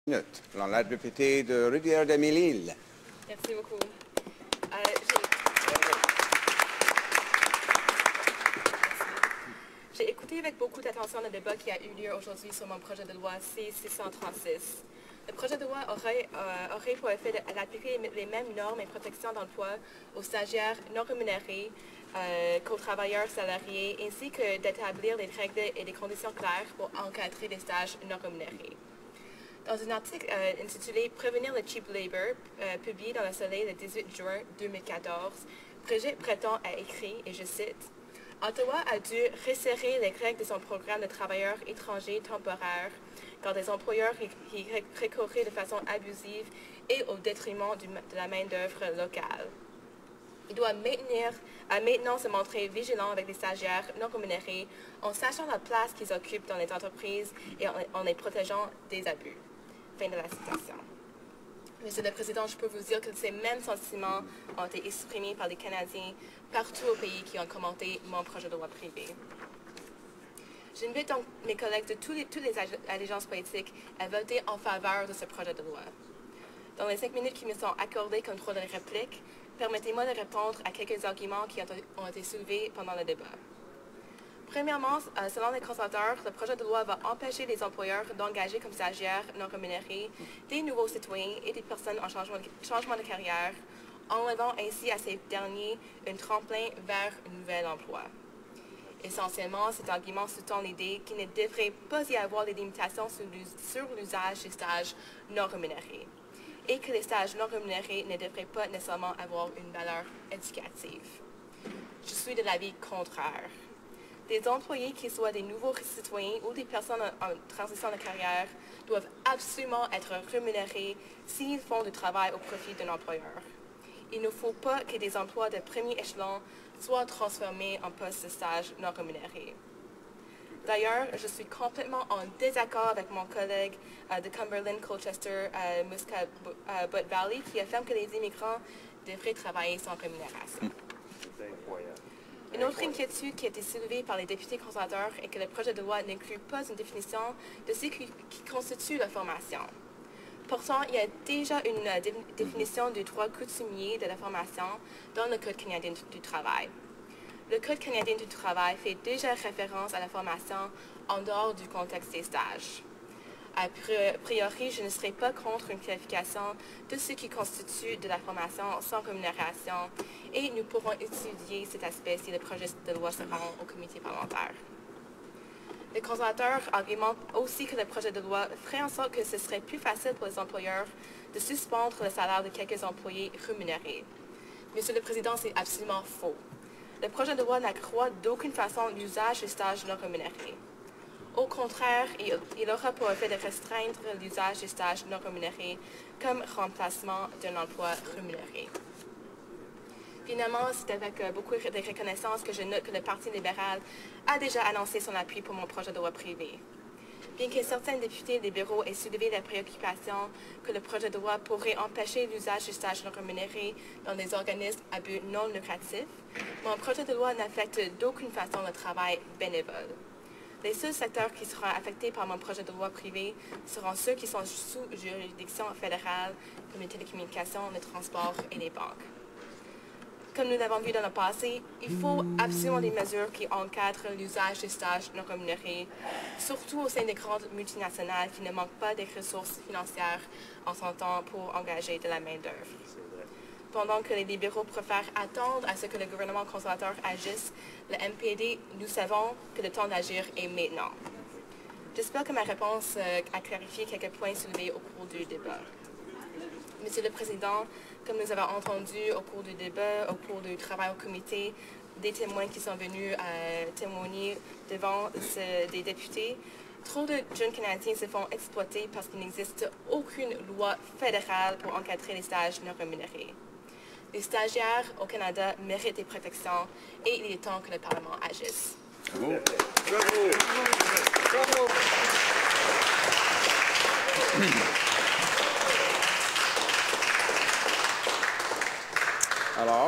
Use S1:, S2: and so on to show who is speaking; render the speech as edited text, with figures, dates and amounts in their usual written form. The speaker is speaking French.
S1: minutes. Alors, la députée de Rivière-des-Mille-Îles.
S2: Merci beaucoup. J'ai écouté avec beaucoup d'attention le débat qui a eu lieu aujourd'hui sur mon projet de loi C-636. Le projet de loi aurait pour effet d'appliquer les mêmes normes et protections d'emploi aux stagiaires non rémunérés qu'aux travailleurs salariés, ainsi que d'établir des règles et des conditions claires pour encadrer les stages non rémunérés. Dans un article intitulé « Prévenir le cheap labor », publié dans Le Soleil le 18 juin 2014, Brigitte Breton a écrit, et je cite, « Ottawa a dû resserrer les règles de son programme de travailleurs étrangers temporaires car des employeurs y recouraient de façon abusive et au détriment de la main-d'œuvre locale. Il doit maintenant se montrer vigilant avec les stagiaires non rémunérés en sachant la place qu'ils occupent dans les entreprises et en les protégeant des abus. » Fin de la citation. Monsieur le Président, je peux vous dire que ces mêmes sentiments ont été exprimés par les Canadiens partout au pays qui ont commenté mon projet de loi privé. J'invite donc mes collègues de toutes les allégeances politiques à voter en faveur de ce projet de loi. Dans les 5 minutes qui me sont accordées comme droit de réplique, permettez-moi de répondre à quelques arguments qui ont été soulevés pendant le débat. Premièrement, selon les conservateurs, le projet de loi va empêcher les employeurs d'engager comme stagiaires non rémunérés des nouveaux citoyens et des personnes en changement de carrière, enlevant ainsi à ces derniers un tremplin vers un nouvel emploi. Essentiellement, cet argument sous-tend l'idée qu'il ne devrait pas y avoir des limitations sur l'usage des stages non rémunérés et que les stages non rémunérés ne devraient pas nécessairement avoir une valeur éducative. Je suis de l'avis contraire. Des employés, qu'ils soient des nouveaux citoyens ou des personnes en transition de carrière, doivent absolument être rémunérés s'ils font du travail au profit d'un employeur. Il ne faut pas que des emplois de premier échelon soient transformés en postes de stage non rémunérés. D'ailleurs, je suis complètement en désaccord avec mon collègue de Cumberland, Colchester, Muscat-Butte Valley, qui affirme que les immigrants devraient travailler sans rémunération. Une autre inquiétude qui a été soulevée par les députés conservateurs est que le projet de loi n'inclut pas une définition de ce qui constitue la formation. Pourtant, il y a déjà une définition du droit coutumier de la formation dans le Code canadien du travail. Le Code canadien du travail fait déjà référence à la formation en dehors du contexte des stages. A priori, je ne serai pas contre une clarification de ce qui constitue de la formation sans rémunération et nous pourrons étudier cet aspect si le projet de loi se rend au comité parlementaire. Les conservateurs argumentent aussi que le projet de loi ferait en sorte que ce serait plus facile pour les employeurs de suspendre le salaire de quelques employés rémunérés. Monsieur le Président, c'est absolument faux. Le projet de loi n'accroît d'aucune façon l'usage des stages non rémunérés. Au contraire, il aura pour effet de restreindre l'usage des stages non rémunérés comme remplacement d'un emploi rémunéré. Finalement, c'est avec beaucoup de reconnaissance que je note que le Parti libéral a déjà annoncé son appui pour mon projet de loi privé. Bien que certains députés libéraux aient soulevé la préoccupation que le projet de loi pourrait empêcher l'usage des stages non rémunérés dans des organismes à but non lucratif, mon projet de loi n'affecte d'aucune façon le travail bénévole. Les seuls secteurs qui seront affectés par mon projet de loi privé seront ceux qui sont sous juridiction fédérale, comme les télécommunications, le transport et les banques. Comme nous l'avons vu dans le passé, il faut absolument des mesures qui encadrent l'usage des stages non rémunérés, surtout au sein des grandes multinationales qui ne manquent pas des ressources financières en son temps pour engager de la main-d'œuvre. Pendant que les libéraux préfèrent attendre à ce que le gouvernement conservateur agisse, le NPD, nous savons que le temps d'agir est maintenant. J'espère que ma réponse a clarifié quelques points soulevés au cours du débat. Monsieur le Président, comme nous avons entendu au cours du débat, au cours du travail au comité, des témoins qui sont venus témoigner devant des députés, trop de jeunes Canadiens se font exploiter parce qu'il n'existe aucune loi fédérale pour encadrer les stages non rémunérés. Les stagiaires au Canada méritent des protections et il est temps que le Parlement agisse.
S1: Bravo.
S3: Bravo.
S1: Alors,